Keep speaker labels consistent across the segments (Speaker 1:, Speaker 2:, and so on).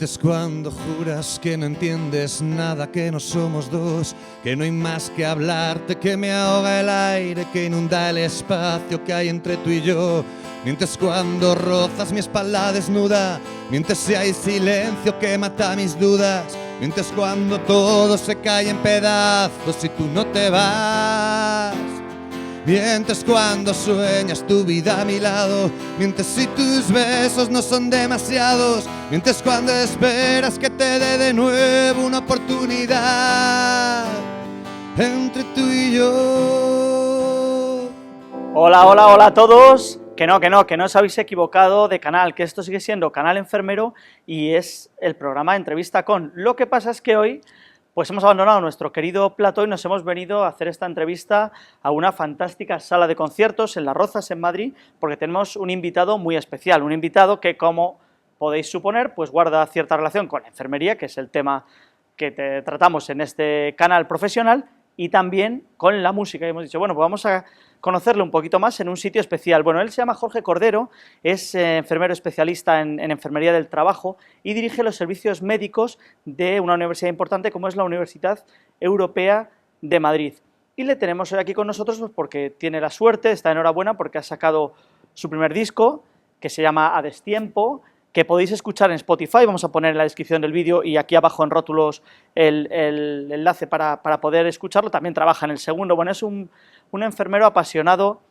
Speaker 1: Mientes cuando juras que no entiendes nada, que no somos dos, que no hay más que hablarte, que me ahoga el aire, que inunda el espacio que hay entre tú y yo. Mientes cuando rozas mi espalda desnuda, mientes si hay silencio que mata mis dudas, mientes cuando todo se cae en pedazos y tú no te vas. Mientes cuando sueñas tu vida a mi lado, mientes si tus besos no son demasiados, mientes cuando esperas que te dé de nuevo una oportunidad entre tú y yo.
Speaker 2: Hola, hola, hola a todos. Que no os habéis equivocado de canal, que esto sigue siendo Canal Enfermero y es el programa de entrevista con. Lo que pasa es que hoy pues hemos abandonado nuestro querido plató y nos hemos venido a hacer esta entrevista a una fantástica sala de conciertos en Las Rozas, en Madrid, porque tenemos un invitado muy especial, un invitado que, como podéis suponer, pues guarda cierta relación con la enfermería, que es el tema que tratamos en este canal profesional, y también con la música. Y hemos dicho, bueno, pues vamos a conocerle un poquito más en un sitio especial. Bueno, él se llama Jorge Cordero, es enfermero especialista en enfermería del trabajo y dirige los servicios médicos de una universidad importante como es la Universidad Europea de Madrid. Y le tenemos hoy aquí con nosotros pues porque tiene la suerte, está enhorabuena porque ha sacado su primer disco, que se llama A Destiempo, que podéis escuchar en Spotify, vamos a poner en la descripción del vídeo y aquí abajo en rótulos el enlace para poder escucharlo. También trabaja en el segundo. Bueno, es un enfermero apasionado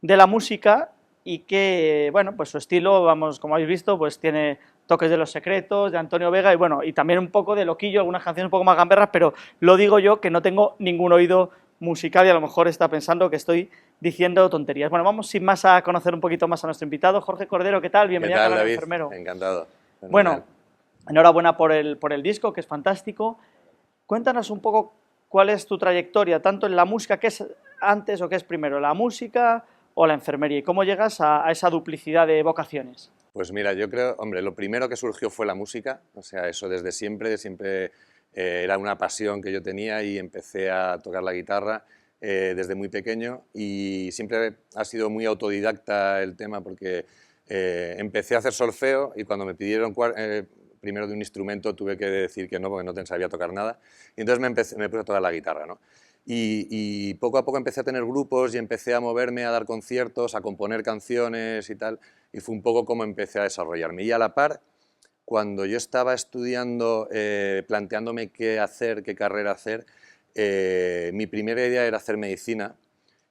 Speaker 2: de la música y que, bueno, pues su estilo, vamos, como habéis visto, pues tiene toques de Los Secretos, de Antonio Vega y, bueno, y también un poco de Loquillo, algunas canciones un poco más gamberras, pero lo digo yo que no tengo ningún oído musical y a lo mejor está pensando que estoy diciendo tonterías. Bueno, vamos sin más a conocer un poquito más a nuestro invitado. Jorge Cordero, ¿qué tal? Bienvenido a Canal Enfermero.
Speaker 3: Encantado.
Speaker 2: Bueno, enhorabuena por el disco, que es fantástico. Cuéntanos un poco cuál es tu trayectoria, tanto en la música, ¿qué es antes o qué es primero, la música o la enfermería? ¿Y cómo llegas a esa duplicidad de vocaciones?
Speaker 3: Pues mira, yo creo, hombre, lo primero que surgió fue la música, o sea, eso desde siempre era una pasión que yo tenía y empecé a tocar la guitarra desde muy pequeño y siempre ha sido muy autodidacta el tema porque empecé a hacer solfeo y cuando me pidieron primero de un instrumento tuve que decir que no porque no sabía tocar nada y entonces me puse a tocar la guitarra, ¿no? Y poco a poco empecé a tener grupos y empecé a moverme, a dar conciertos, a componer canciones y tal, y fue un poco como empecé a desarrollarme. Y a la par, cuando yo estaba estudiando, planteándome qué hacer, qué carrera hacer, mi primera idea era hacer medicina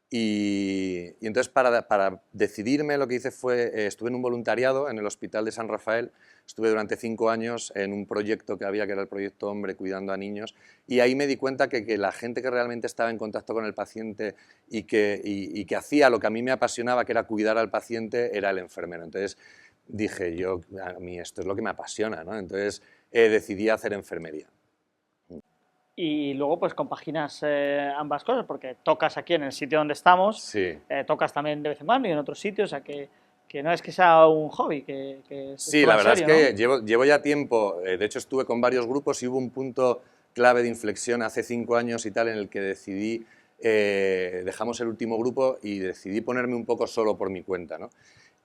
Speaker 3: y entonces para decidirme lo que hice fue, estuve en un voluntariado en el Hospital de San Rafael, estuve durante 5 años en un proyecto que había, que era el Proyecto Hombre, cuidando a niños, y ahí me di cuenta que la gente que realmente estaba en contacto con el paciente y que hacía lo que a mí me apasionaba, que era cuidar al paciente, era el enfermero. Entonces dije yo, a mí esto es lo que me apasiona, ¿no? Entonces decidí hacer enfermería.
Speaker 2: Y luego pues compaginas ambas cosas, porque tocas aquí en el sitio donde estamos,
Speaker 3: Sí.
Speaker 2: Tocas también de vez en cuando y en otros sitios, o sea que no es que sea un hobby, que
Speaker 3: Sí,
Speaker 2: es
Speaker 3: la verdad
Speaker 2: serio,
Speaker 3: es que
Speaker 2: ¿no?
Speaker 3: llevo ya tiempo, de hecho estuve con varios grupos y hubo un punto clave de inflexión hace 5 años y tal en el que decidí, dejamos el último grupo y decidí ponerme un poco solo por mi cuenta, ¿no?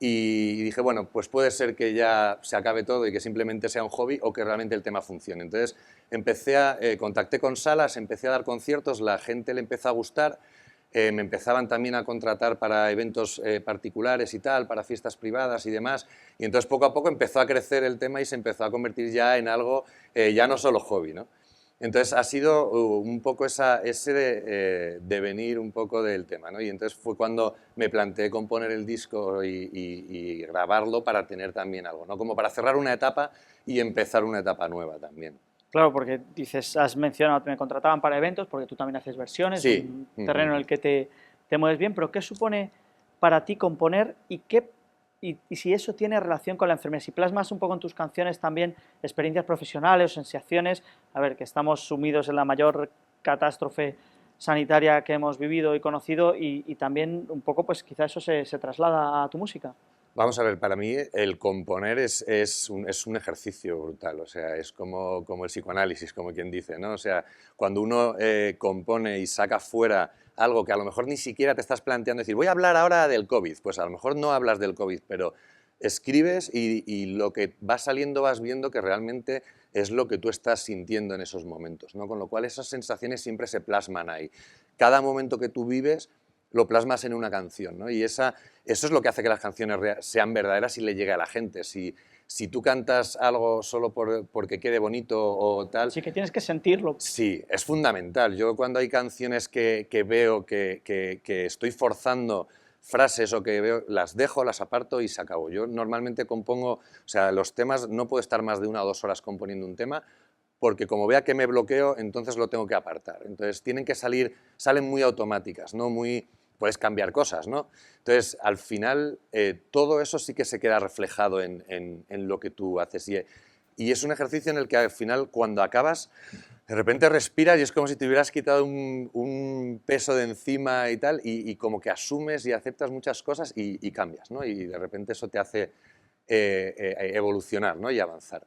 Speaker 3: Y dije, bueno, pues puede ser que ya se acabe todo y que simplemente sea un hobby o que realmente el tema funcione. Entonces contacté con salas, empecé a dar conciertos, la gente le empezó a gustar, me empezaban también a contratar para eventos particulares y tal, para fiestas privadas y demás, y entonces poco a poco empezó a crecer el tema y se empezó a convertir ya en algo, ya no solo hobby, ¿no? Entonces ha sido un poco ese devenir un poco del tema, ¿no? Y entonces fue cuando me planteé componer el disco y grabarlo para tener también algo, ¿no? Como para cerrar una etapa y empezar una etapa nueva también.
Speaker 2: Claro, porque dices, has mencionado que me contrataban para eventos, porque tú también haces versiones,
Speaker 3: Sí.
Speaker 2: un terreno en el que te mueves bien, pero ¿qué supone para ti componer y si eso tiene relación con la enfermedad? Si plasmas un poco en tus canciones también experiencias profesionales o sensaciones, a ver, que estamos sumidos en la mayor catástrofe sanitaria que hemos vivido y conocido y también un poco, pues quizá eso se traslada a tu música.
Speaker 3: Vamos a ver, para mí el componer es un ejercicio brutal, o sea, es como el psicoanálisis, como quien dice, ¿no? O sea, cuando uno compone y saca fuera algo que a lo mejor ni siquiera te estás planteando, decir, voy a hablar ahora del COVID, pues a lo mejor no hablas del COVID, pero escribes y lo que va saliendo vas viendo que realmente es lo que tú estás sintiendo en esos momentos, ¿no? Con lo cual esas sensaciones siempre se plasman ahí. Cada momento que tú vives lo plasmas en una canción, ¿no? Y eso es lo que hace que las canciones sean verdaderas y le llegue a la gente. Si tú cantas algo solo porque quede bonito o tal...
Speaker 2: Sí que tienes que sentirlo.
Speaker 3: Sí, es fundamental. Yo cuando hay canciones que veo que estoy forzando frases o que veo, las dejo, las aparto y se acabó. Yo normalmente compongo, o sea, los temas, no puedo estar más de 1 o 2 horas componiendo un tema, porque como vea que me bloqueo, entonces lo tengo que apartar. Entonces tienen que salen muy automáticas, ¿no? Puedes cambiar cosas, ¿no? Entonces, al final, todo eso sí que se queda reflejado en lo que tú haces. Y es un ejercicio en el que al final, cuando acabas, de repente respiras y es como si te hubieras quitado un peso de encima y tal, y como que asumes y aceptas muchas cosas y cambias, ¿no? Y de repente eso te hace evolucionar, ¿no? Y avanzar.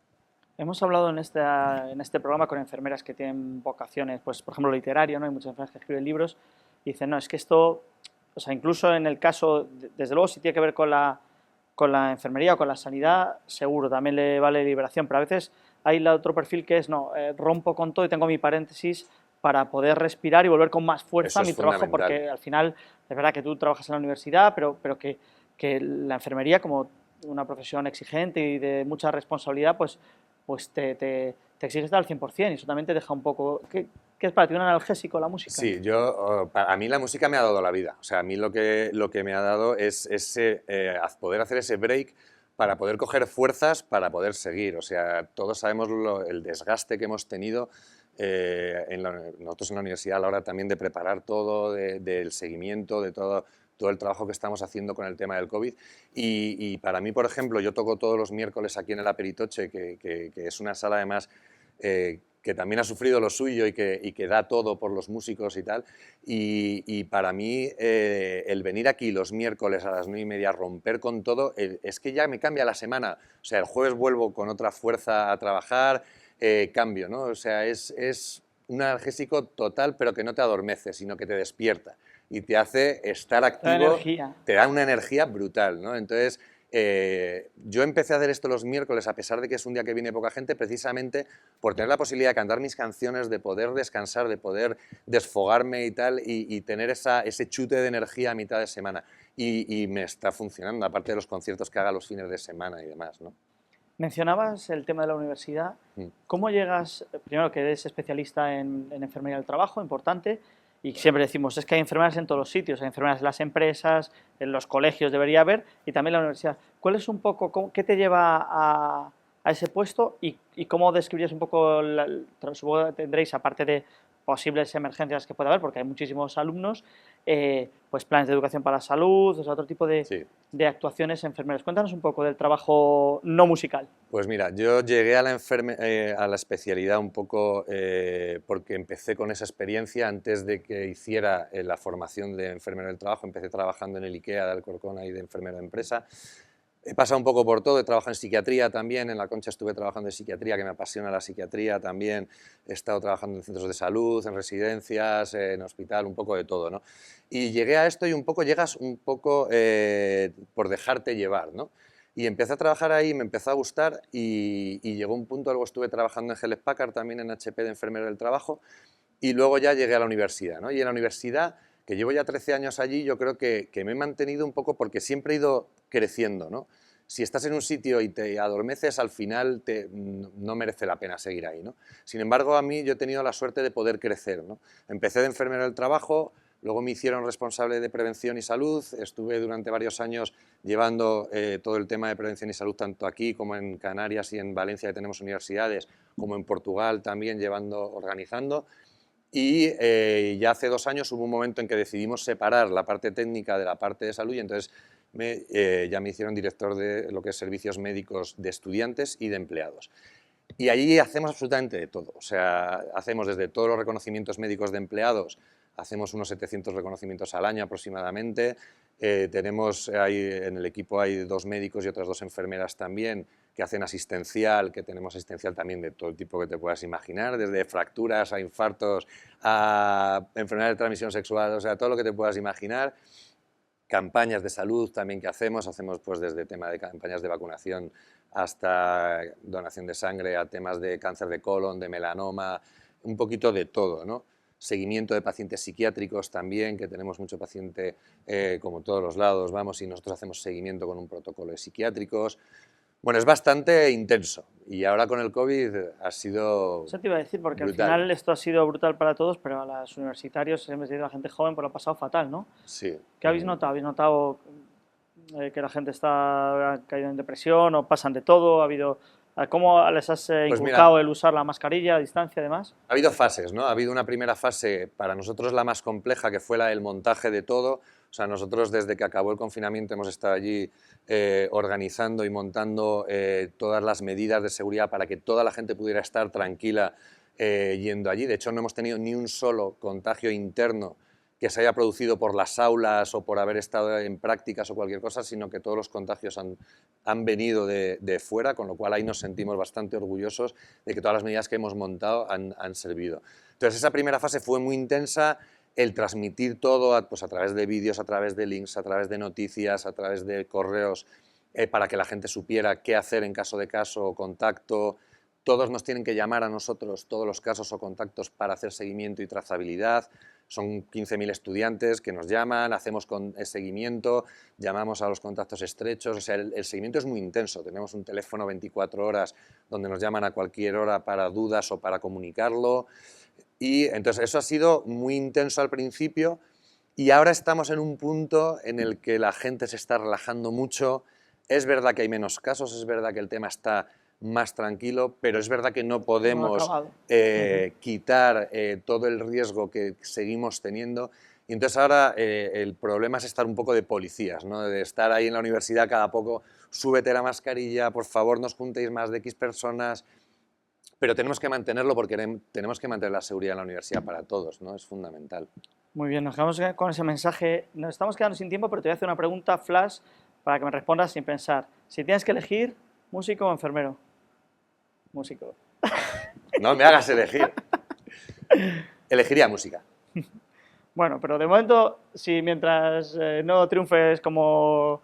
Speaker 2: Hemos hablado en este programa con enfermeras que tienen vocaciones, pues por ejemplo literaria, ¿no? Hay muchas enfermeras que escriben libros y dicen, no, es que esto, o sea, incluso en el caso, desde luego si tiene que ver con la enfermería o con la sanidad, seguro, también le vale liberación, pero a veces hay el otro perfil que es, no, rompo con todo y tengo mi paréntesis para poder respirar y volver con más fuerza a mi trabajo, porque al final es verdad que tú trabajas en la universidad, pero que la enfermería, como una profesión exigente y de mucha responsabilidad, pues te exiges al 100% y eso también te deja un poco... ¿Qué es para ti un analgésico la música?
Speaker 3: Sí, a mí la música me ha dado la vida. O sea, a mí lo que me ha dado es poder hacer ese break para poder coger fuerzas para poder seguir. O sea, todos sabemos el desgaste que hemos tenido nosotros en la universidad a la hora también de preparar todo, del seguimiento, de todo el trabajo que estamos haciendo con el tema del COVID. Y para mí, por ejemplo, yo toco todos los miércoles aquí en el Aperitoche, que es una sala además que también ha sufrido lo suyo y que da todo por los músicos y tal. Y para mí el venir aquí los miércoles a las 9:30, romper con todo, es que ya me cambia la semana. O sea, el jueves vuelvo con otra fuerza a trabajar, cambio, ¿no? O sea, es un analgésico total, pero que no te adormece, sino que te despierta y te hace estar activo, te da una energía brutal, ¿no? Entonces, yo empecé a hacer esto los miércoles, a pesar de que es un día que viene poca gente, precisamente por tener la posibilidad de cantar mis canciones, de poder descansar, de poder desfogarme y tal, y tener ese chute de energía a mitad de semana. Y me está funcionando, aparte de los conciertos que haga los fines de semana y demás, ¿no?
Speaker 2: Mencionabas el tema de la universidad. ¿Cómo llegas, primero que eres especialista en enfermería del trabajo, importante, y siempre decimos, es que hay enfermeras en todos los sitios, hay enfermeras en las empresas, en los colegios debería haber, y también en la universidad. ¿Cuál es un poco, qué te lleva a ese puesto y cómo describirías un poco, supongo que tendréis, aparte de posibles emergencias que pueda haber, porque hay muchísimos alumnos, pues planes de educación para la salud, o sea, otro tipo de actuaciones enfermeras. Cuéntanos un poco del trabajo no musical.
Speaker 3: Pues mira, yo llegué a la especialidad un poco porque empecé con esa experiencia antes de que hiciera la formación de enfermero del trabajo. Empecé trabajando en el IKEA de Alcorcón y de enfermero de empresa. He pasado un poco por todo, he trabajado en psiquiatría también, en La Concha estuve trabajando en psiquiatría, que me apasiona la psiquiatría también, he estado trabajando en centros de salud, en residencias, en hospital, un poco de todo, ¿no? Y llegué a esto y un poco llegas un poco por dejarte llevar, ¿no? Y empecé a trabajar ahí, me empezó a gustar y llegó un punto, luego estuve trabajando en Hewlett Packard, también en HP de enfermero del trabajo, y luego ya llegué a la universidad, ¿no? Y en la universidad, que llevo ya 13 años allí, yo creo que me he mantenido un poco porque siempre he ido creciendo, ¿no? Si estás en un sitio y te adormeces, al final no merece la pena seguir ahí, ¿no? Sin embargo, a mí yo he tenido la suerte de poder crecer, ¿no? Empecé de enfermero del trabajo, luego me hicieron responsable de prevención y salud, estuve durante varios años llevando todo el tema de prevención y salud, tanto aquí como en Canarias y en Valencia, que tenemos universidades, como en Portugal también organizando. Y ya hace 2 años hubo un momento en que decidimos separar la parte técnica de la parte de salud y entonces ya me hicieron director de lo que es servicios médicos de estudiantes y de empleados. Y allí hacemos absolutamente de todo, o sea, hacemos desde todos los reconocimientos médicos de empleados, hacemos unos 700 reconocimientos al año aproximadamente, en el equipo hay 2 médicos y otras 2 enfermeras también que hacen asistencial, que tenemos asistencial también de todo el tipo que te puedas imaginar, desde fracturas a infartos, a enfermedades de transmisión sexual, o sea, todo lo que te puedas imaginar. campañas de salud también que hacemos pues desde tema de campañas de vacunación hasta donación de sangre, a temas de cáncer de colon, de melanoma, un poquito de todo, ¿no? Seguimiento de pacientes psiquiátricos también, que tenemos mucho paciente, como todos los lados, vamos, y nosotros hacemos seguimiento con un protocolo de psiquiátricos. Bueno, es bastante intenso y ahora con el COVID ha sido
Speaker 2: Eso te iba a decir, porque
Speaker 3: brutal.
Speaker 2: al final esto ha sido brutal para todos, pero a los universitarios, en vez de a la gente joven, pues lo ha pasado fatal, ¿no?
Speaker 3: Sí.
Speaker 2: ¿Qué habéis notado? ¿Habéis notado que la gente ha caído en depresión o pasan de todo? ¿Ha habido, ¿cómo les has inculcado el usar la mascarilla a distancia, además?
Speaker 3: Ha habido fases, ¿no? Ha habido una primera fase, para nosotros la más compleja, que fue la del montaje de todo. O sea, nosotros desde que acabó el confinamiento hemos estado allí organizando y montando todas las medidas de seguridad para que toda la gente pudiera estar tranquila yendo allí. De hecho, no hemos tenido ni un solo contagio interno que se haya producido por las aulas o por haber estado en prácticas o cualquier cosa, sino que todos los contagios han venido de fuera, con lo cual ahí nos sentimos bastante orgullosos de que todas las medidas que hemos montado han servido. Entonces, esa primera fase fue muy intensa, el transmitir todo pues a través de vídeos, a través de links, a través de noticias, a través de correos, para que la gente supiera qué hacer en caso de caso o contacto. Todos nos tienen que llamar a nosotros, todos los casos o contactos, para hacer seguimiento y trazabilidad. Son 15.000 estudiantes que nos llaman, hacemos seguimiento, llamamos a los contactos estrechos, o sea, el seguimiento es muy intenso. Tenemos un teléfono 24 horas donde nos llaman a cualquier hora para dudas o para comunicarlo. Y entonces eso ha sido muy intenso al principio y ahora estamos en un punto en el que la gente se está relajando mucho. Es verdad que hay menos casos, es verdad que el tema está más tranquilo, pero es verdad que no podemos quitar todo el riesgo que seguimos teniendo. Y entonces ahora el problema es estar un poco de policías, ¿no? De estar ahí en la universidad cada poco, súbete la mascarilla, por favor no os juntéis más de X personas, pero tenemos que mantenerlo porque tenemos que mantener la seguridad en la universidad para todos, ¿no? Es fundamental.
Speaker 2: Muy bien, nos quedamos con ese mensaje. Nos estamos quedando sin tiempo, pero te voy a hacer una pregunta flash para que me respondas sin pensar. Si tienes que elegir, ¿músico o enfermero? Músico.
Speaker 3: No me hagas elegir. Elegiría música.
Speaker 2: Bueno, pero de momento, si mientras no triunfes como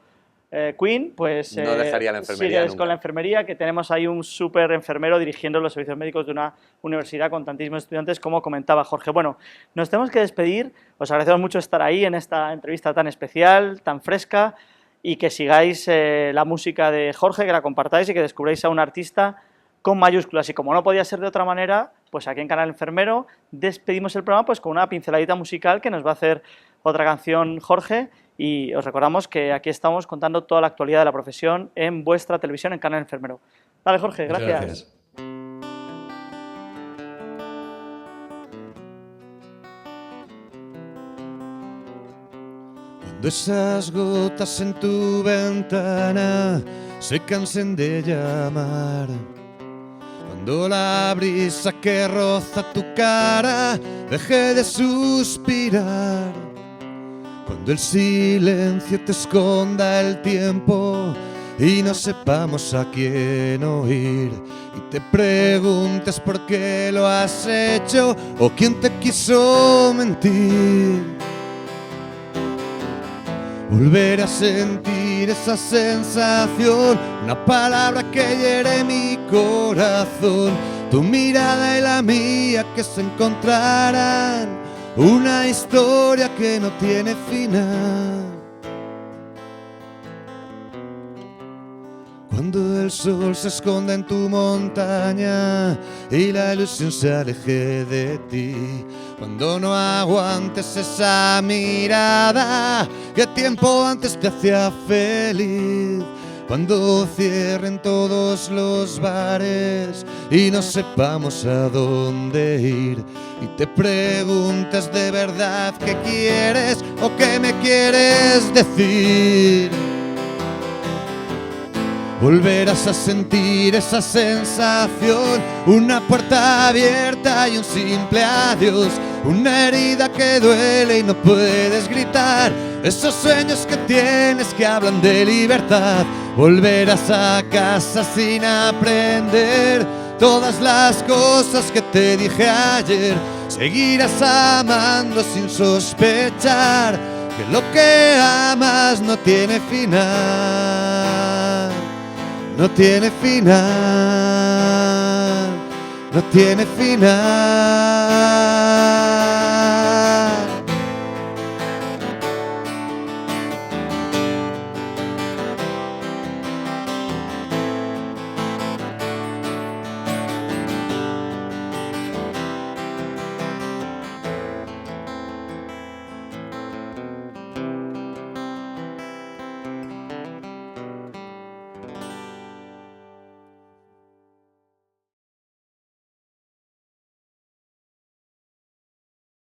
Speaker 2: Queen, pues
Speaker 3: no dejaría la enfermería
Speaker 2: sigues
Speaker 3: nunca.
Speaker 2: con la enfermería, que tenemos ahí un súper enfermero dirigiendo los servicios médicos de una universidad con tantísimos estudiantes, como comentaba Jorge. Bueno, nos tenemos que despedir. Os agradecemos mucho estar ahí en esta entrevista tan especial, tan fresca, y que sigáis la música de Jorge, que la compartáis y que descubráis a un artista con mayúsculas. Y como no podía ser de otra manera, pues aquí en Canal Enfermero despedimos el programa pues con una pinceladita musical que nos va a hacer otra canción Jorge, y os recordamos que aquí estamos contando toda la actualidad de la profesión en vuestra televisión en Canal Enfermero. Vale, Jorge, gracias.
Speaker 1: Cuando esas gotas en tu ventana se cansen de llamar, cuando la brisa que roza tu cara deje de suspirar, cuando el silencio te esconda el tiempo y no sepamos a quién oír, y te preguntes por qué lo has hecho o quién te quiso mentir, volver a sentir esa sensación, una palabra que hiere mi corazón, tu mirada y la mía que se encontrarán, una historia que no tiene final. Cuando el sol se esconda en tu montaña y la ilusión se aleje de ti, cuando no aguantes esa mirada que tiempo antes te hacía feliz, cuando cierren todos los bares y no sepamos a dónde ir, y te preguntes de verdad qué quieres o qué me quieres decir, volverás a sentir esa sensación, una puerta abierta y un simple adiós, una herida que duele y no puedes gritar, esos sueños que tienes que hablan de libertad, volverás a casa sin aprender todas las cosas que te dije ayer, seguirás amando sin sospechar que lo que amas no tiene final, no tiene final, no tiene final.